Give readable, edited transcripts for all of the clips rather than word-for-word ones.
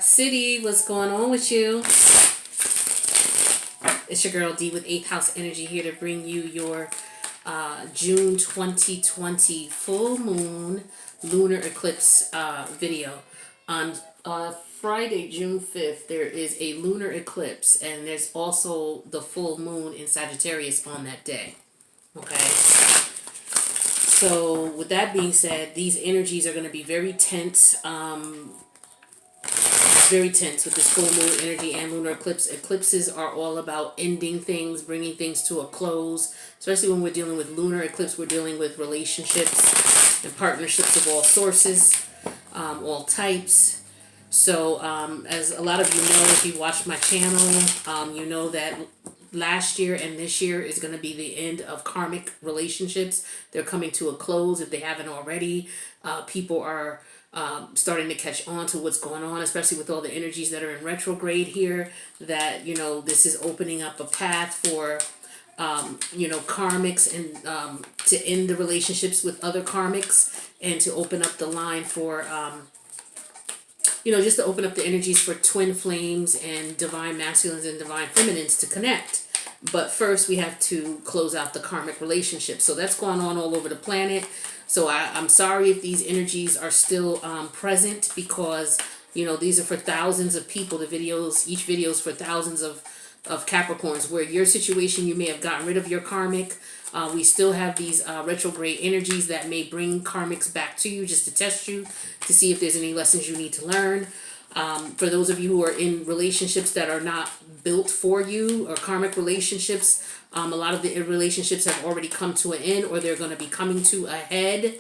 Cap City, what's going on with you? It's your girl D with 8th House Energy here to bring you your June 2020 full moon lunar eclipse video. On Friday, June 5th, there is a lunar eclipse, and there's also the full moon in Sagittarius on that day. Okay? So, with that being said, these energies are going to be very tense. Very tense with this full moon energy and lunar eclipse. Eclipses are all about ending things, bringing things to a close. Especially when we're dealing with lunar eclipse, we're dealing with relationships and partnerships of all sources, all types. So, as a lot of you know, if you watched my channel, you know that last year and this year is going to be the end of karmic relationships. They're coming to a close if they haven't already. People are starting to catch on to what's going on, especially with all the energies that are in retrograde here, that, you know, this is opening up a path for, you know, karmics and to end the relationships with other karmics and to open up the line for, you know, just to open up the energies for twin flames and divine masculines and divine feminines to connect. But first we have to close out the karmic relationship. So that's going on all over the planet. So I'm sorry if these energies are still present, because, you know, these are for thousands of people. The videos, each video is for thousands of Capricorns, where your situation, you may have gotten rid of your karmic. We still have these retrograde energies that may bring karmics back to you just to test you, to see if there's any lessons you need to learn. For those of you who are in relationships that are not built for you, or karmic relationships, a lot of the relationships have already come to an end, or they're going to be coming to a head,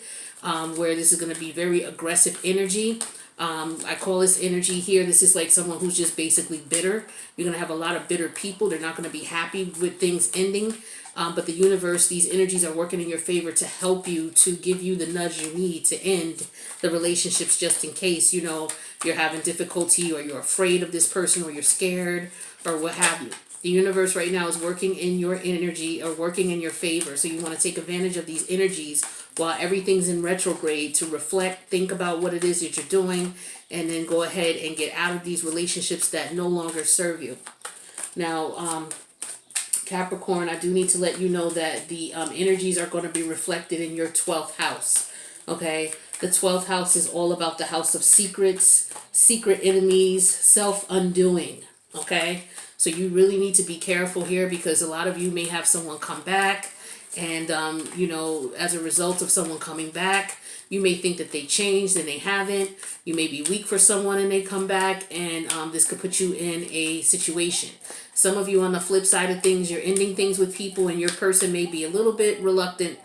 where this is going to be very aggressive energy. I call this energy here, this is like someone who's just basically bitter. You're going to have a lot of bitter people. They're not going to be happy with things ending. But the universe, these energies are working in your favor to help you, to give you the nudge you need to end the relationships, just in case, you know, you're having difficulty, or you're afraid of this person, or you're scared, or what have you. The universe right now is working in your energy, or working in your favor. So you want to take advantage of these energies while everything's in retrograde to reflect, think about what it is that you're doing, and then go ahead and get out of these relationships that no longer serve you. Now, Capricorn, I do need to let you know that the energies are going to be reflected in your 12th house. Okay? The 12th house is all about the house of secrets, secret enemies, self-undoing. Okay? So you really need to be careful here, because a lot of you may have someone come back, and, you know, as a result of someone coming back, you may think that they changed and they haven't. You may be weak for someone and they come back, and this could put you in a situation. Some of you on the flip side of things, you're ending things with people, and your person may be a little bit reluctant,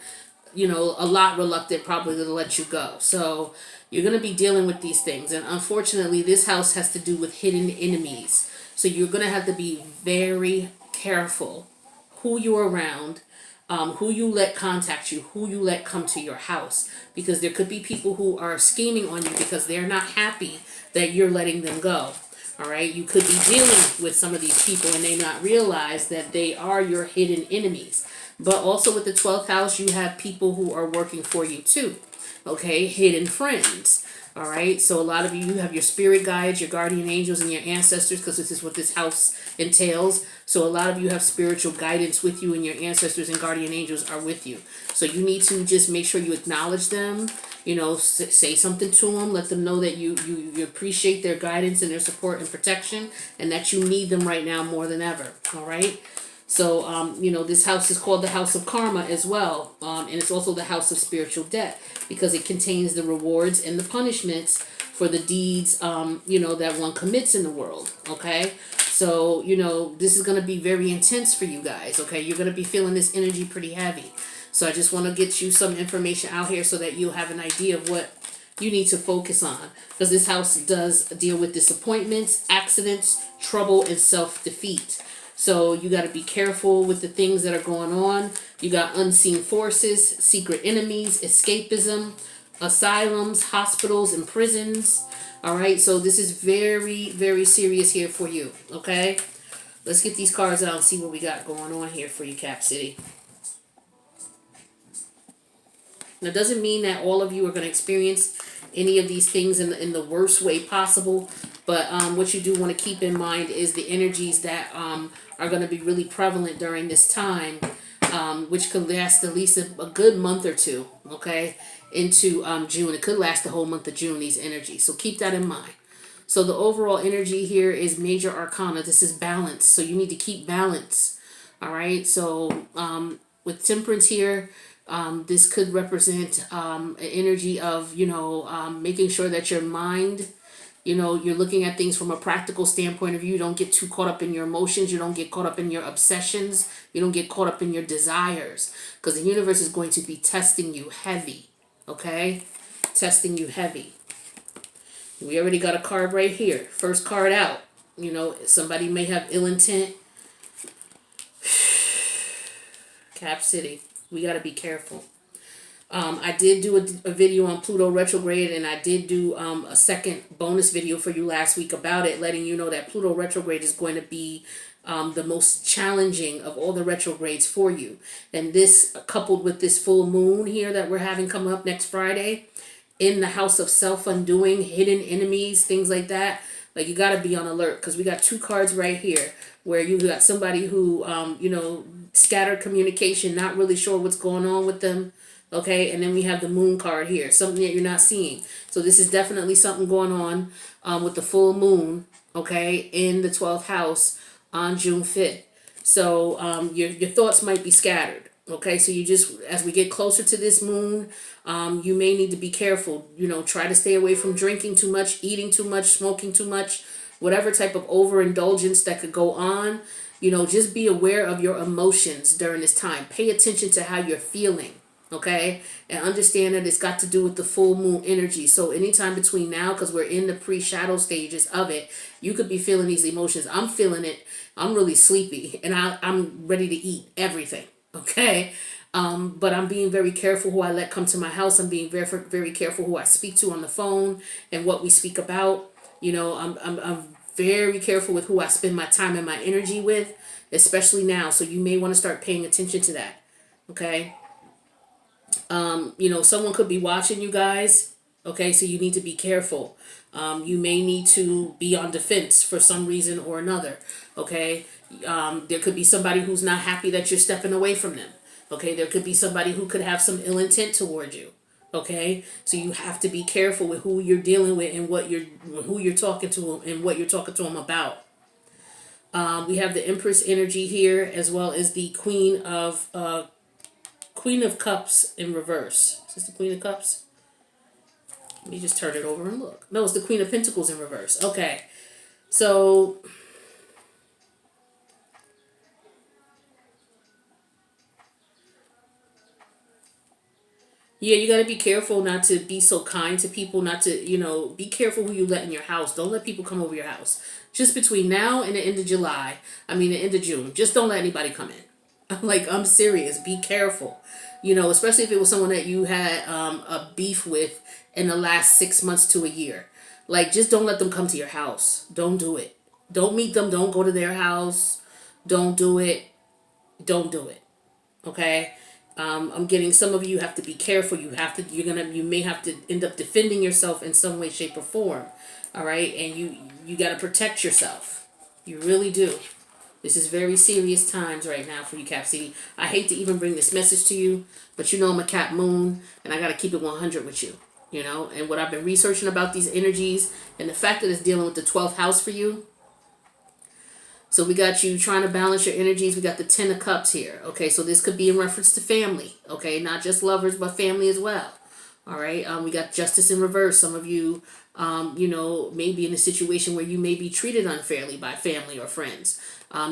you know, a lot reluctant probably to let you go. So you're going to be dealing with these things. And unfortunately, this house has to do with hidden enemies. So you're going to have to be very careful who you're around, who you let contact you, who you let come to your house. Because there could be people who are scheming on you because they're not happy that you're letting them go. All right, you could be dealing with some of these people and they not realize that they are your hidden enemies. But also with the 12th house, you have people who are working for you too. Okay, hidden friends. All right, so a lot of you have your spirit guides, your guardian angels, and your ancestors, because this is what this house entails. So a lot of you have spiritual guidance with you, and your ancestors and guardian angels are with you. So you need to just make sure you acknowledge them. You know, say something to them. Let them know that you appreciate their guidance and their support and protection, and that you need them right now more than ever. All right. So, you know, this house is called the house of karma as well. And it's also the house of spiritual debt, because it contains the rewards and the punishments for the deeds, you know, that one commits in the world. Okay. So, you know, this is going to be very intense for you guys. Okay. You're going to be feeling this energy pretty heavy. So I just want to get you some information out here so that you'll have an idea of what you need to focus on. Because this house does deal with disappointments, accidents, trouble, and self-defeat. So you got to be careful with the things that are going on. You got unseen forces, secret enemies, escapism, asylums, hospitals, and prisons. All right, so this is very, very serious here for you. Okay, let's get these cards out and see what we got going on here for you, Cap City. Now, it doesn't mean that all of you are going to experience any of these things in the worst way possible. But what you do want to keep in mind is the energies that are going to be really prevalent during this time, which could last at least a good month or two, okay, into June. It could last the whole month of June, these energies. So keep that in mind. So the overall energy here is major arcana. This is balance. So you need to keep balance. All right. So with temperance here, this could represent an energy of, making sure that your mind, you're looking at things from a practical standpoint of view. You don't get too caught up in your emotions. You don't get caught up in your obsessions. You don't get caught up in your desires, because the universe is going to be testing you heavy. Okay? Testing you heavy. We already got a card right here. First card out. Somebody may have ill intent. Cap City. We got to be careful. I did do a video on Pluto Retrograde, and I did do a second bonus video for you last week about it, letting you know that Pluto Retrograde is going to be the most challenging of all the retrogrades for you. And this, coupled with this full moon here that we're having coming up next Friday, in the house of self-undoing, hidden enemies, things like that. Like, you got to be on alert, because we got two cards right here where you got somebody who, scattered communication, not really sure what's going on with them. Okay, and then we have the moon card here, something that you're not seeing. So this is definitely something going on with the full moon, okay, in the 12th house on June 5th. So your thoughts might be scattered. Okay, so you just, as we get closer to this moon, you may need to be careful. Try to stay away from drinking too much, eating too much, smoking too much, whatever type of overindulgence that could go on. Just be aware of your emotions during this time. Pay attention to how you're feeling, okay? And understand that it's got to do with the full moon energy. So anytime between now, because we're in the pre-shadow stages of it, you could be feeling these emotions. I'm feeling it. I'm really sleepy, and I'm ready to eat everything. Okay, but I'm being very careful who I let come to my house. I'm being very, very careful who I speak to on the phone and what we speak about. I'm very careful with who I spend my time and my energy with, especially now. So you may want to start paying attention to that. Okay. Someone could be watching you guys. Okay, so you need to be careful. You may need to be on defense for some reason or another. Okay. There could be somebody who's not happy that you're stepping away from them. Okay, there could be somebody who could have some ill intent toward you. Okay, so you have to be careful with who you're dealing with and who you're talking to and what you're talking to them about. We have the Empress energy here, as well as the Queen of Cups in reverse. Is this the Queen of Cups? Let me just turn it over and look. No, it's the Queen of Pentacles in reverse. Okay, so yeah, you got to be careful not to be so kind to people, not to, be careful who you let in your house. Don't let people come over your house. Just between now and the end of the end of June, just don't let anybody come in. I'm serious. Be careful. Especially if it was someone that you had a beef with in the last 6 months to a year. Just don't let them come to your house. Don't do it. Don't meet them. Don't go to their house. Don't do it. Don't do it. Okay? I'm getting some of you have to be careful. You may have to end up defending yourself in some way, shape, or form. All right, and you got to protect yourself. You really do. This is very serious times right now for you, Cap City. I hate to even bring this message to you, but I'm a Cap Moon, and I got to keep it 100 with you. And what I've been researching about these energies, and the fact that it's dealing with the 12th house for you. So we got you trying to balance your energies. We got the 10 of Cups here. Okay, so this could be in reference to family. Okay, not just lovers, but family as well. All right, we got Justice in reverse. Some of you, may be in a situation where you may be treated unfairly by family or friends.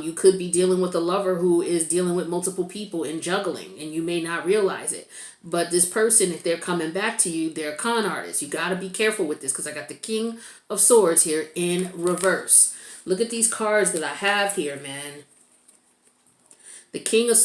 You could be dealing with a lover who is dealing with multiple people and juggling, and you may not realize it. But this person, if they're coming back to you, they're a con artist. You got to be careful with this, because I got the King of Swords here in reverse. Look at these cards that I have here, man. The King of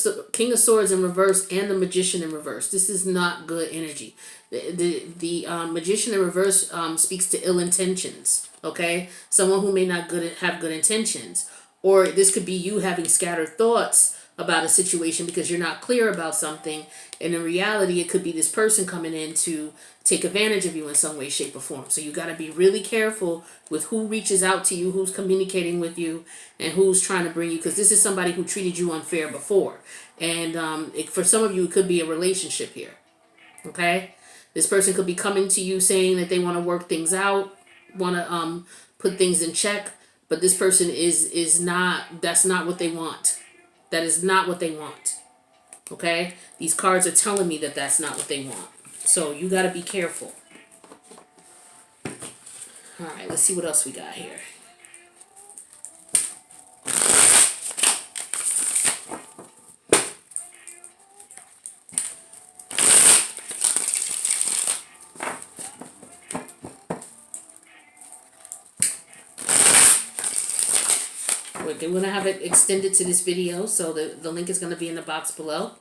Swords in reverse and the Magician in reverse. This is not good energy. The Magician in reverse speaks to ill intentions. Okay, someone who may not have good intentions, or this could be you having scattered thoughts about a situation because you're not clear about something. And in reality, it could be this person coming in to take advantage of you in some way, shape, or form. So you got to be really careful with who reaches out to you, who's communicating with you, and who's trying to bring you, because this is somebody who treated you unfair before. And for some of you, it could be a relationship here. Okay? This person could be coming to you saying that they want to work things out, want to put things in check, but this person is not, that's not what they want. That is not what they want. Okay? These cards are telling me that that's not what they want. So you got to be careful. All right, let's see what else we got here. We're going to have it extended to this video, so the link is going to be in the box below.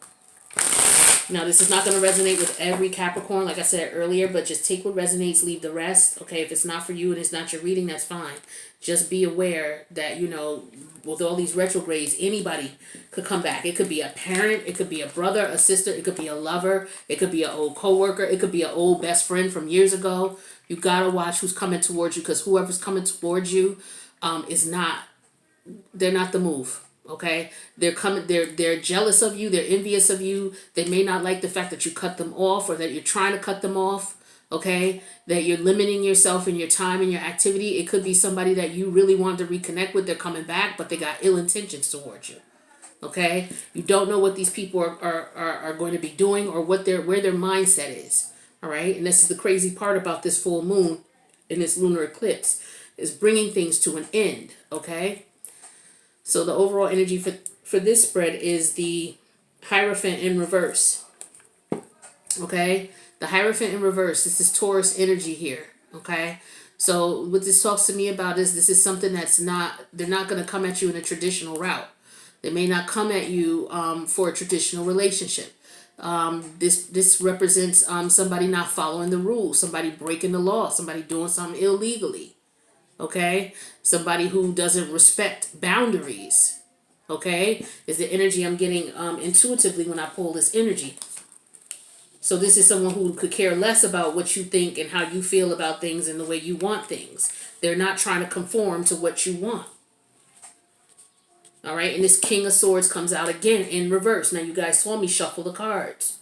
Now, this is not going to resonate with every Capricorn, like I said earlier, but just take what resonates, leave the rest. Okay, if it's not for you and it's not your reading, that's fine. Just be aware that, you know, with all these retrogrades, anybody could come back. It could be a parent, it could be a brother, a sister, it could be a lover, it could be an old coworker, it could be an old best friend from years ago. You got to watch who's coming towards you, because whoever's coming towards you they're not the move. Okay, they're jealous of you, they're envious of you, they may not like the fact that you cut them off or that you're trying to cut them off. Okay, that you're limiting yourself in your time and your activity. It could be somebody that you really wanted to reconnect with, they're coming back, but they got ill intentions towards you. Okay, you don't know what these people are going to be doing or where their mindset is. All right, and this is the crazy part about this full moon and this lunar eclipse, is bringing things to an end. Okay, so the overall energy for this spread is the Hierophant in reverse. Okay, the Hierophant in reverse. This is Taurus energy here. Okay, so what this talks to me about is this is something that's not, they're not going to come at you in a traditional route. They may not come at you for a traditional relationship. This represents somebody not following the rules, somebody breaking the law, somebody doing something illegally. Okay, somebody who doesn't respect boundaries. Okay, is the energy I'm getting intuitively when I pull this energy. So this is someone who could care less about what you think and how you feel about things and the way you want things. They're not trying to conform to what you want. All right, and this King of Swords comes out again in reverse. Now you guys saw me shuffle the cards.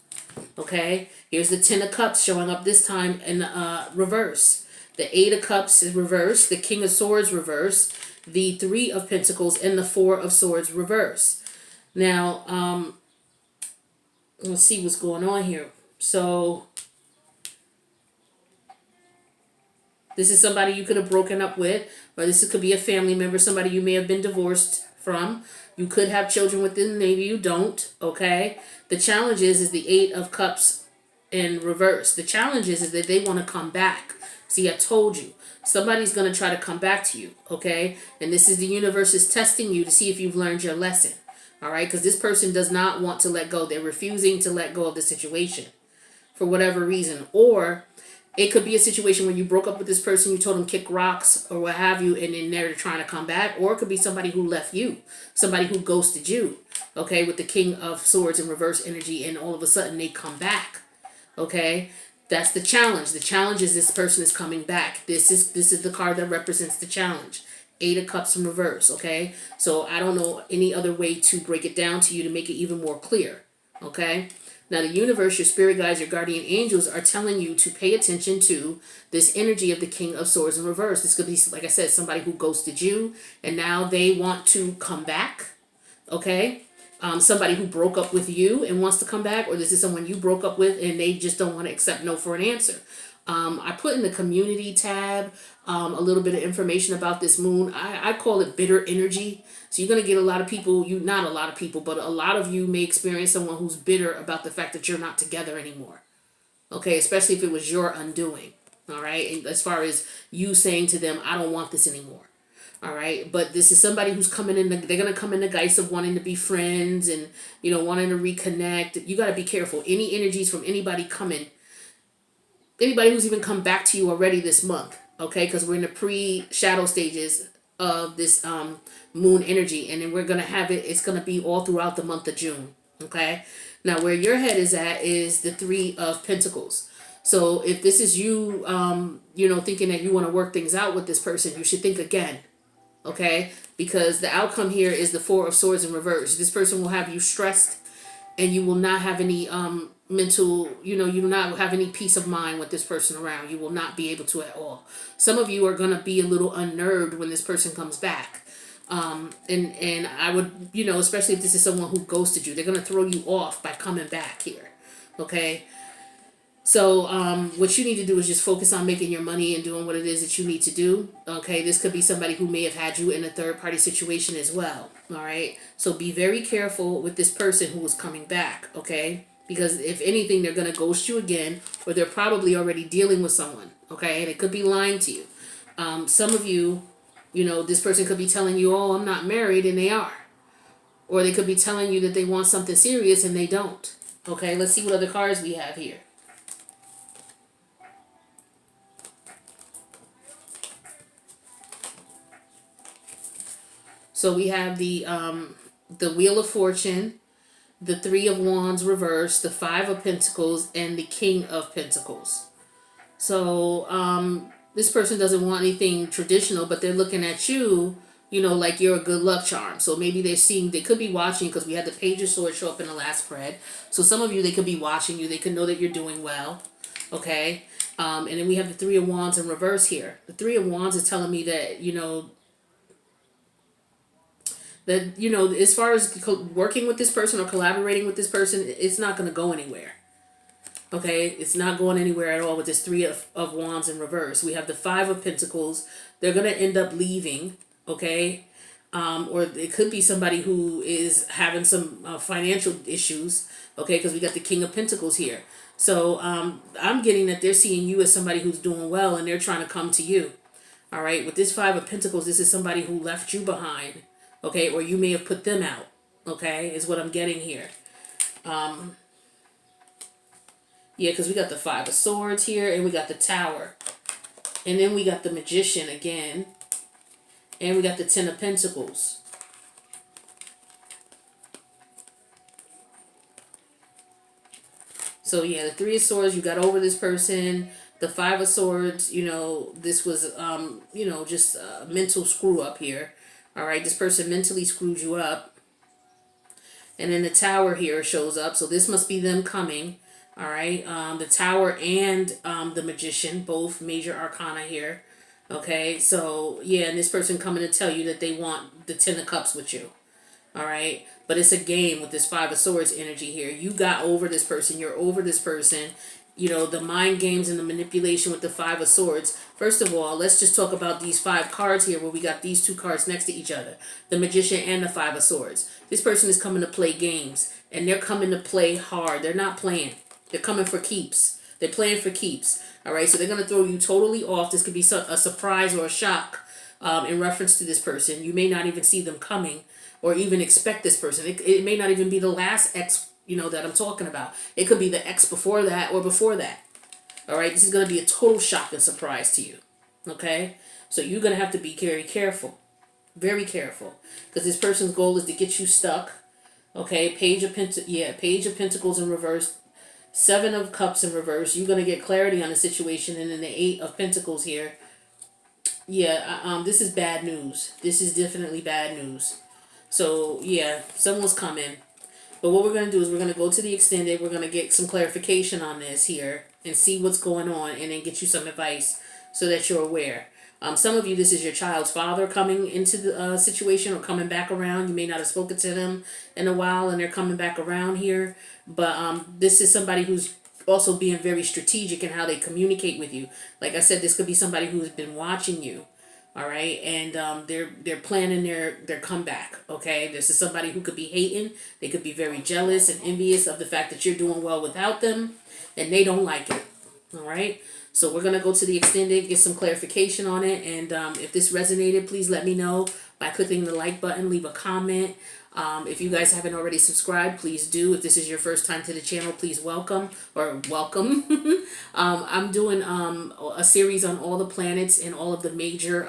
Okay, here's the Ten of Cups showing up this time in reverse. The Eight of Cups is reversed, the King of Swords reverse, the Three of Pentacles, and the Four of Swords reverse. Now, let's see what's going on here. So, this is somebody you could have broken up with, or this could be a family member, somebody you may have been divorced from. You could have children with them, maybe you don't, okay? The challenge is the Eight of Cups in reverse. The challenge is that they want to come back. See, I told you, somebody's going to try to come back to you, okay? And this is the universe is testing you to see if you've learned your lesson, all right? Because this person does not want to let go. They're refusing to let go of the situation for whatever reason. Or it could be a situation where you broke up with this person, you told them kick rocks or what have you, and then they're trying to come back. Or it could be somebody who left you, somebody who ghosted you, okay, with the King of Swords in reverse energy, and all of a sudden they come back, okay? That's the challenge. The challenge is this person is coming back. This is the card that represents the challenge. Eight of Cups in reverse, okay? So I don't know any other way to break it down to you to make it even more clear, okay? Now the universe, your spirit guides, your guardian angels are telling you to pay attention to this energy of the King of Swords in reverse. This could be, like I said, somebody who ghosted you and now they want to come back, okay? Somebody who broke up with you and wants to come back, or this is someone you broke up with and they just don't want to accept no for an answer. I put in the community tab a little bit of information about this moon. I call it bitter energy. So you're going to get a lot of people, not a lot of people, but a lot of you may experience someone who's bitter about the fact that you're not together anymore. Okay, especially if it was your undoing. All right, and as far as you saying to them, I don't want this anymore. All right, but this is somebody who's coming in, they're going to come in the guise of wanting to be friends and, you know, wanting to reconnect. You got to be careful. Any energies from anybody coming, anybody who's even come back to you already this month, okay, because we're in the pre-shadow stages of this moon energy, and then we're going to have it, it's going to be all throughout the month of June. Okay, now where your head is at is the Three of Pentacles. So if this is you, thinking that you want to work things out with this person, you should think again. Okay, because the outcome here is the Four of Swords in reverse. This person will have you stressed, and you will not have any mental, you will not have any peace of mind with this person around. You will not be able to at all. Some of you are going to be a little unnerved when this person comes back. And I would, especially if this is someone who ghosted you, they're going to throw you off by coming back here. Okay. So what you need to do is just focus on making your money and doing what it is that you need to do. Okay, this could be somebody who may have had you in a third-party situation as well. All right, so be very careful with this person who is coming back. Okay, because if anything, they're going to ghost you again, or they're probably already dealing with someone. Okay, they could be lying to you. Some of you, this person could be telling you, "Oh, I'm not married," and they are. Or they could be telling you that they want something serious and they don't. Okay, let's see what other cards we have here. So we have the Wheel of Fortune, the Three of Wands reversed, the Five of Pentacles, and the King of Pentacles. So this person doesn't want anything traditional, but they're looking at you, like you're a good luck charm. So maybe they could be watching, because we had the Page of Swords show up in the last spread. So some of you, they could be watching you. They could know that you're doing well. Okay. And then we have the Three of Wands in reverse here. The Three of Wands is telling me that, that as far as working with this person or collaborating with this person, it's not going to go anywhere. Okay, it's not going anywhere at all with this Three of Wands in reverse. We have the Five of Pentacles. They're going to end up leaving. Okay, or it could be somebody who is having some financial issues. Okay, because we got the King of Pentacles here. So I'm getting that they're seeing you as somebody who's doing well, and they're trying to come to you. All right, with this Five of Pentacles, this is somebody who left you behind. Okay, or you may have put them out. Okay, is what I'm getting here. Yeah, because we got the Five of Swords here, and we got the Tower. And then we got the Magician again. And we got the Ten of Pentacles. So yeah, the Three of Swords, you got over this person. The Five of Swords, this was, just a mental screw up here. All right, this person mentally screwed you up. And then the Tower here shows up. So this must be them coming. All right, the Tower and the Magician, both major arcana here. Okay, so yeah, and this person coming to tell you that they want the Ten of Cups with you. All right, but it's a game with this Five of Swords energy here. You got over this person. You're over this person. The mind games and the manipulation with the Five of Swords. First of all, let's just talk about these 5 cards here where we got these 2 cards next to each other. The Magician and the Five of Swords. This person is coming to play games, and they're coming to play hard. They're not playing. They're coming for keeps. They're playing for keeps. All right, so they're going to throw you totally off. This could be a surprise or a shock in reference to this person. You may not even see them coming or even expect this person. It may not even be the last ex, that I'm talking about. It could be the ex before that or before that. All right, this is going to be a total shock and surprise to you. Okay, so you're going to have to be very careful. Very careful. Because this person's goal is to get you stuck. Okay, Page of Pentacles in reverse. 7 of Cups in reverse. You're going to get clarity on the situation. And then the 8 of Pentacles here. Yeah, this is bad news. This is definitely bad news. So, yeah, someone's coming. But what we're going to do is we're going to go to the extended. We're going to get some clarification on this here and see what's going on and then get you some advice so that you're aware. Some of you, this is your child's father coming into the situation or coming back around. You may not have spoken to them in a while and they're coming back around here. But this is somebody who's also being very strategic in how they communicate with you. Like I said, this could be somebody who's been watching you. All right, and they're planning their comeback. Okay, this is somebody who could be hating. They could be very jealous and envious of the fact that you're doing well without them, and they don't like it. All right, so we're gonna go to the extended, get some clarification on it, and if this resonated, please let me know by clicking the like button, leave a comment. If you guys haven't already subscribed, please do. If this is your first time to the channel, please welcome. I'm doing a series on all the planets and all of the major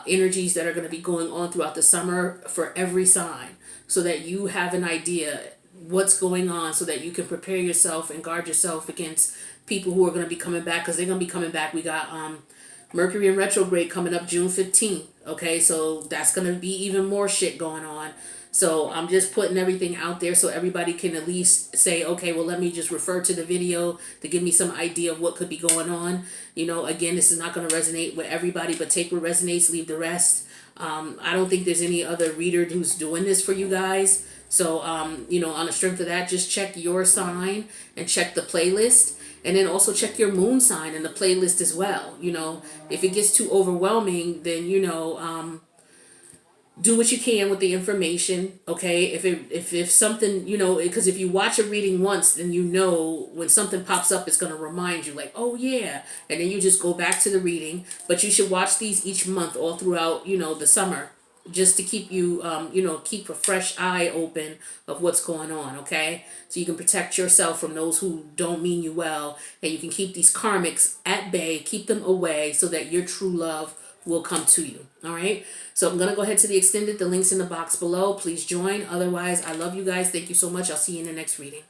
energies that are going to be going on throughout the summer for every sign, so that you have an idea what's going on, so that you can prepare yourself and guard yourself against people who are going to be coming back, because they're going to be coming back. We got Mercury in retrograde coming up June 15th. Okay, so that's going to be even more shit going on. So I'm just putting everything out there so everybody can at least say, okay, well, let me just refer to the video to give me some idea of what could be going on. You know, again, this is not going to resonate with everybody, but take what resonates, leave the rest. I don't think there's any other reader who's doing this for you guys. So, you know, on the strength of that, just check your sign and check the playlist. And then also check your moon sign and the playlist as well. You know, if it gets too overwhelming, then, you know, do what you can with the information. Okay, if something, you know, because if you watch a reading once, then you know when something pops up, it's going to remind you, like, oh yeah, and then you just go back to the reading. But you should watch these each month all throughout, you know, the summer, just to keep you, you know, keep a fresh eye open of what's going on. Okay, so you can protect yourself from those who don't mean you well, and you can keep these karmics at bay, keep them away, so that your true love will come to you. All right, so I'm gonna go ahead to the extended. The links in the box below. Please join. Otherwise, I love you guys. Thank you so much. I'll see you in the next reading.